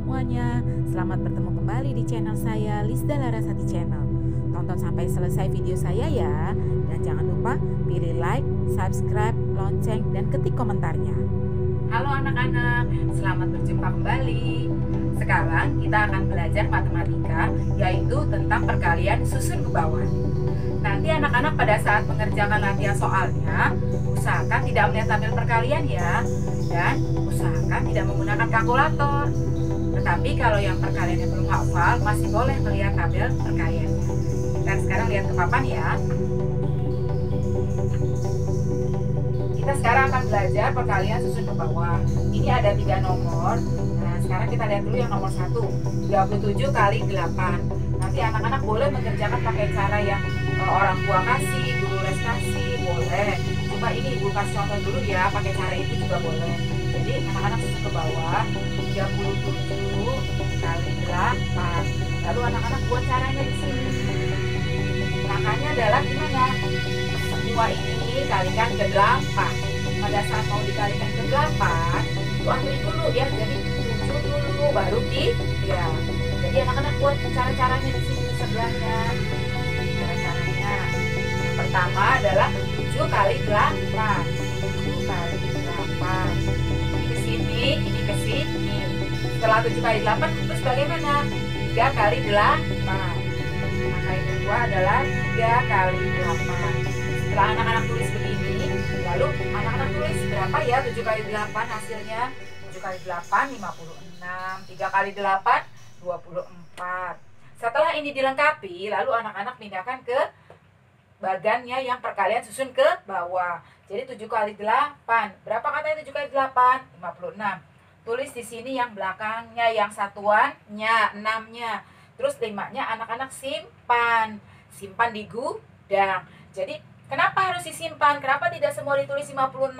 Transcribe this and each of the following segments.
semuanya, selamat bertemu kembali di channel saya, Lisda Larasati Channel. Tonton sampai selesai video saya ya. Dan jangan lupa pilih like, subscribe, lonceng, dan ketik komentarnya. Halo anak-anak, selamat berjumpa kembali. Sekarang kita akan belajar matematika, yaitu tentang perkalian susun ke bawah. Nanti anak-anak pada saat mengerjakan latihan soalnya, usahakan tidak melihat tabel perkalian ya. Dan usahakan tidak menggunakan kalkulator. Tetapi kalau yang perkaliannya belum hafal, masih boleh melihat tabel perkaliannya. Kita sekarang lihat ke papan ya. Kita sekarang akan belajar perkalian susun ke bawah. Ini ada 3 nomor. Nah, sekarang kita lihat dulu yang nomor 1. 27 kali 8. Nanti anak-anak boleh mengerjakan pakai cara yang orang tua kasih, guru les kasih, boleh. Coba ini ibu kasih contoh dulu ya, pakai cara itu juga boleh. Jadi anak-anak susun ke bawah 37 kali 8. Lalu anak-anak buat caranya di sini. Makanya adalah gimana? Semua ini kalikan ke 8. Pada saat mau dikalikan ke 8, itu antri dulu ya. Jadi 7 dulu baru 3. Jadi anak-anak buat cara-caranya di sini di sebelahnya. Cara-caranya. Yang pertama adalah 7 kali 8. 7 kali 8. Ini ke sini, ini ke sini. Setelah 7 kali 8 terus bagaimana? 3 kali 8. Maka yang kedua adalah 3 kali 8. Setelah anak-anak tulis begini, lalu anak-anak tulis berapa ya 7 kali 8 hasilnya? 7 kali 8, 56. 3 kali 8, 24. Setelah ini dilengkapi, lalu anak-anak pindahkan ke bagannya yang perkalian susun ke bawah. Jadi 7 kali 8. Berapa katanya 7 kali 8? 56. Tulis di sini yang belakangnya, yang satuannya, 6-nya. Terus 5-nya anak-anak simpan. Simpan di gudang. Jadi kenapa harus disimpan? Kenapa tidak semua ditulis 56?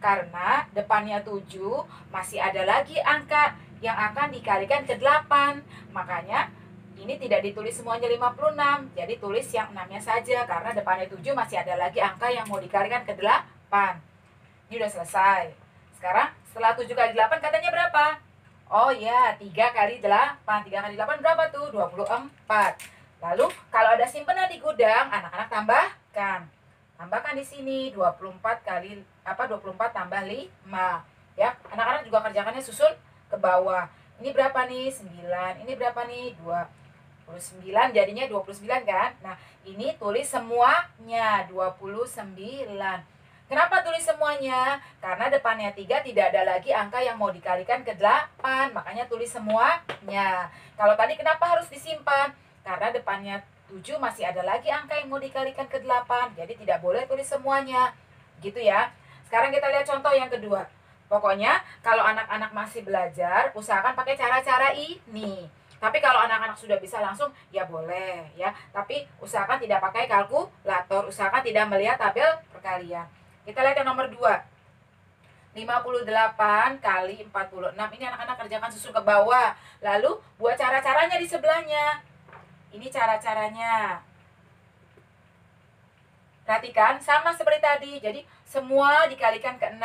Karena depannya 7 masih ada lagi angka yang akan dikalikan ke 8. Makanya ini tidak ditulis semuanya 56. Jadi tulis yang 6-nya saja. Karena depannya 7 masih ada lagi angka yang mau dikalikan ke 8. Ini udah selesai. Sekarang setelah 7 kali 8 katanya berapa? Oh ya, 3 kali 8. 3 kali 8 berapa tuh? 24. Lalu kalau ada simpenan di gudang, anak-anak tambahkan. Tambahkan di sini 24 kali 24 tambah 5. Ya, anak-anak juga kerjakannya susun ke bawah. Ini berapa nih? 9. Ini berapa nih? 29, jadinya 29 kan? Nah, ini tulis semuanya 29. Kenapa tulis semuanya? Karena depannya 3 tidak ada lagi angka yang mau dikalikan ke 8. Makanya tulis semuanya. Kalau tadi kenapa harus disimpan? Karena depannya 7 masih ada lagi angka yang mau dikalikan ke 8. Jadi tidak boleh tulis semuanya. Gitu ya. Sekarang kita lihat contoh yang kedua. Pokoknya kalau anak-anak masih belajar, usahakan pakai cara-cara ini. Tapi kalau anak-anak sudah bisa langsung, ya boleh ya. Tapi usahakan tidak pakai kalkulator. Usahakan tidak melihat tabel perkalian. Kita lihat yang nomor 2. 58 kali 46. Ini anak-anak kerjakan susun ke bawah. Lalu buat cara-caranya di sebelahnya. Ini cara-caranya. Perhatikan, sama seperti tadi. Jadi semua dikalikan ke 6.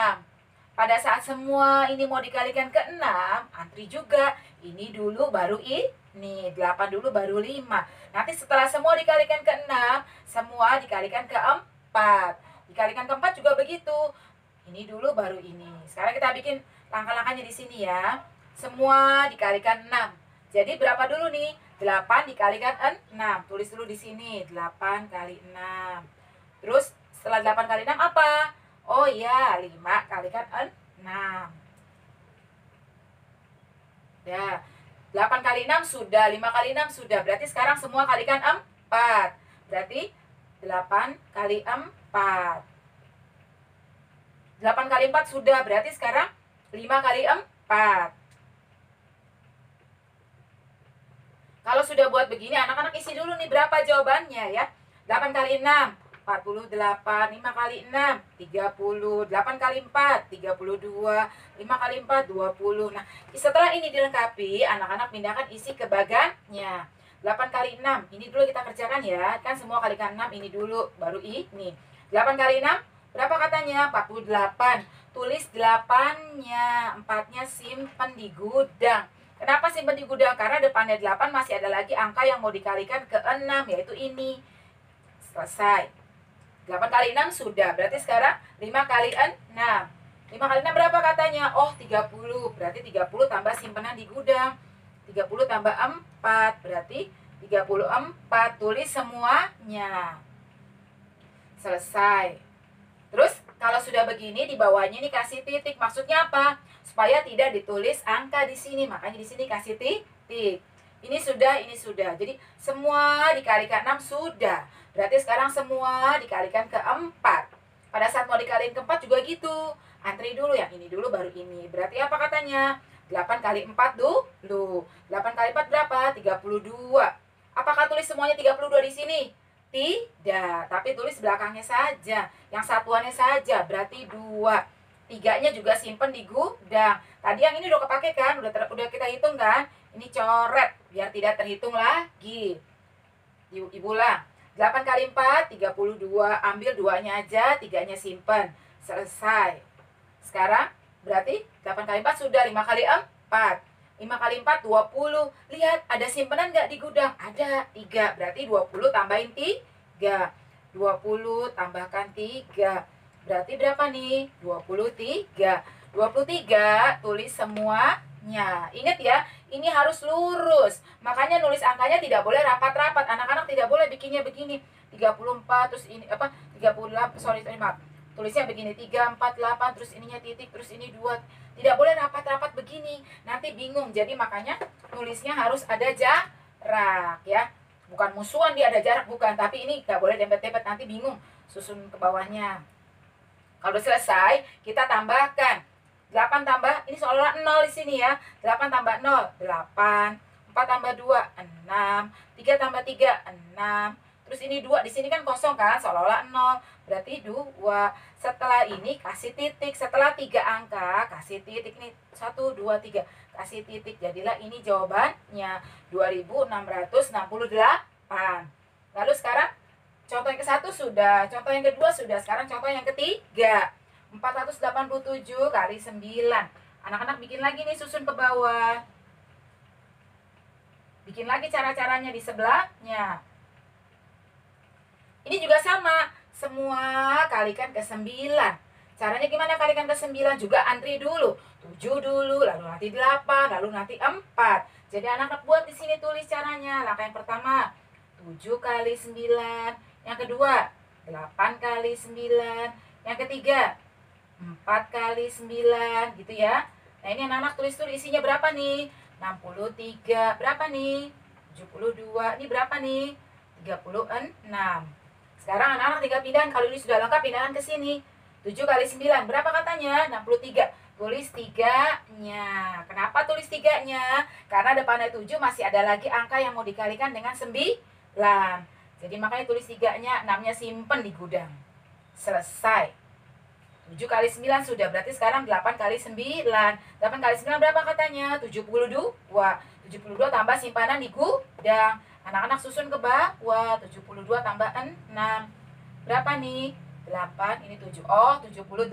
Pada saat semua ini mau dikalikan ke 6, antri juga. Ini dulu baru ini. 8 dulu baru 5. Nanti setelah semua dikalikan ke 6, semua dikalikan ke 4. Dikalikan ke 4 juga begitu. Ini dulu baru ini. Sekarang kita bikin langkah-langkahnya di sini ya. Semua dikalikan 6. Jadi berapa dulu nih? 8 dikalikan 6. Tulis dulu di sini. 8 kali 6. Terus setelah 8 kali 6 apa? Oh ya, 5 kalikan 6. Ya, 8 kali 6 sudah, 5 kali 6 sudah. Berarti sekarang semua kalikan 4. Berarti 8 kali 4. 8 kali 4 sudah, berarti sekarang 5 kali 4. Kalau sudah buat begini, anak-anak isi dulu nih berapa jawabannya ya. 8 kali 6, 48. 5 kali 6, 30. 8 kali 4, 32. 5 kali 4, 20. Nah, setelah ini dilengkapi, anak-anak pindahkan isi ke bagannya. 8 kali 6, ini dulu kita kerjakan ya. Kan semua kalikan 6, ini dulu, baru ini. 8 kali 6, berapa katanya? 48. Tulis 8-nya, 4-nya simpan di gudang. Kenapa simpan di gudang? Karena depannya 8 masih ada lagi angka yang mau dikalikan ke 6, yaitu ini. Selesai. 8 kali 6 sudah, berarti sekarang 5 kali 6. 5 kali 6 berapa katanya? Oh, 30. Berarti 30 tambah simpanan di gudang. 30 tambah 4, berarti 34. Tulis semuanya. Selesai. Terus kalau sudah begini di bawahnya ini kasih titik. Maksudnya apa? Supaya tidak ditulis angka di sini. Makanya di sini kasih titik. Ini sudah, ini sudah. Jadi semua dikalikan 6 sudah. Berarti sekarang semua dikalikan ke 4. Pada saat mau dikalikan ke 4 juga gitu. Antri dulu yang ini dulu baru ini. Berarti apa katanya? 8 kali 4 dulu. 8 kali 4 berapa? 32. Apakah tulis semuanya 32 di sini? Tidak, tapi tulis belakangnya saja. Yang satuannya saja, berarti 2. 3-nya juga simpen di gudang. Tadi yang ini udah kepake kan? Udah kita hitung kan? Ini coret, biar tidak terhitung lagi. Ibu ulang. 8 kali 4, 32. Ambil 2-nya aja, 3-nya simpen. Selesai. Sekarang, berarti 8 kali 4 sudah, 5 kali 4. 5 kali 4, 20. Lihat, ada simpenan nggak di gudang? Ada, 3. Berarti 20 tambahin 3. 20 tambahkan 3. Berarti berapa nih? 23. 23, tulis semuanya. Ingat ya, ini harus lurus. Makanya nulis angkanya tidak boleh rapat-rapat. Anak-anak tidak boleh bikinnya begini. 34, terus ini, 38, maaf. Tulisnya begini, 3, 4, 8, terus ininya titik, terus ini 2. Tidak boleh rapat-rapat begini. Nanti bingung. Jadi makanya nulisnya harus ada jarak ya. Bukan musuhan dia ada jarak, bukan. Tapi ini nggak boleh dempet-dempet, nanti bingung susun ke bawahnya. Kalau udah selesai, kita tambahkan. 8 tambah, ini seolah-olah 0 di sini ya. 8 tambah 0, 8. 4 tambah 2, 6. 3 tambah 3, 6. Terus ini 2, di sini kan kosong kan, seolah-olah 0. Berarti 2. Setelah ini kasih titik. Setelah 3 angka, kasih titik. Ini 1, 2, 3. Kasih titik. Jadilah ini jawabannya 2668. Lalu sekarang contoh yang ke-1 sudah, contoh yang kedua sudah, sekarang contoh yang ketiga. 487 kali 9. Anak-anak bikin lagi nih, susun ke bawah. Bikin lagi cara-caranya di sebelahnya. Ini juga sama, semua kalikan ke 9. Caranya gimana kalikan ke 9? Juga antri dulu. 7 dulu, lalu nanti 8, lalu nanti 4. Jadi anak-anak buat di sini tulis caranya. Langkah yang pertama, 7 kali 9. Yang kedua, 8 kali 9. Yang ketiga, 4 kali 9, gitu ya. Nah ini anak-anak tulis dulu isinya berapa nih? 63. Berapa nih? 72. Ini berapa nih? 36. Sekarang anak-anak tinggal pindahan. Kalau ini sudah lengkap, pindahan ke sini. 7 kali 9. Berapa katanya? 63. Tulis 3-nya. Kenapa tulis 3-nya? Karena depannya 7 masih ada lagi angka yang mau dikalikan dengan 9. Jadi makanya tulis 3-nya, 6-nya simpen di gudang. Selesai. 7 kali 9 sudah, berarti sekarang 8 kali 9. 8 kali 9 berapa katanya? 72. 72 tambah simpanan di gudang. Anak-anak susun ke bawah. 72 tambah 6. Berapa nih? 8, ini 7. Oh, 78.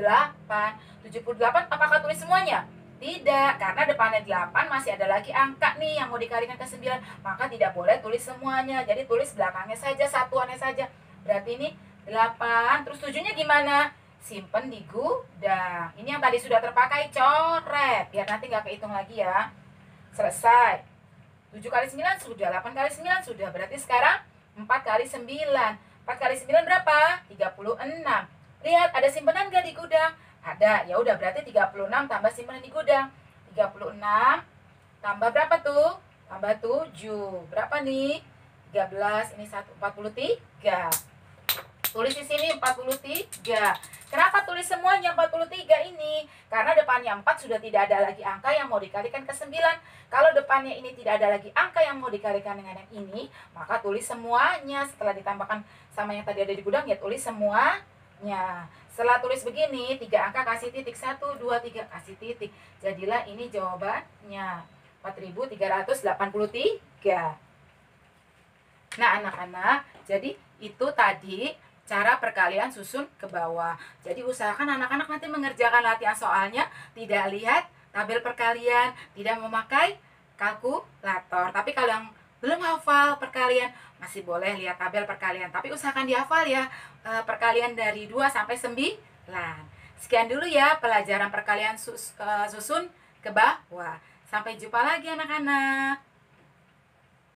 78 apakah tulis semuanya? Tidak, karena depannya 8 masih ada lagi angka nih yang mau dikalikan ke 9. Maka tidak boleh tulis semuanya. Jadi tulis belakangnya saja, satuannya saja. Berarti ini 8. Terus 7-nya gimana? Simpen di gudang. Ini yang tadi sudah terpakai, coret. Biar nanti nggak kehitung lagi ya. Selesai. 7 kali 9 sudah, 8 kali 9 sudah. Berarti sekarang 4 kali 9. 4 kali 9 berapa? 36. Lihat, ada simpenan nggak di gudang? Ada. Ya udah, berarti 36 tambah simpanan di gudang. 36 tambah berapa tuh? Tambah 7. Berapa nih? 13, ini 1, 43. Tulis di sini 43. Kenapa tulis semuanya 43 ini? Karena depannya 4 sudah tidak ada lagi angka yang mau dikalikan ke 9. Kalau depannya ini tidak ada lagi angka yang mau dikalikan dengan yang ini, maka tulis semuanya. Setelah ditambahkan sama yang tadi ada di gudang, ya tulis semuanya. Setelah tulis begini, 3 angka kasih titik. 1, 2, 3 kasih titik. Jadilah ini jawabannya 4383. Nah anak-anak, jadi itu tadi cara perkalian susun ke bawah. Jadi usahakan anak-anak nanti mengerjakan latihan soalnya tidak lihat tabel perkalian, tidak memakai kalkulator. Tapi kalau yang belum hafal perkalian, masih boleh lihat tabel perkalian. Tapi usahakan dihafal ya, perkalian dari 2 sampai 9. Sekian dulu ya pelajaran perkalian susun ke bawah. Sampai jumpa lagi anak-anak.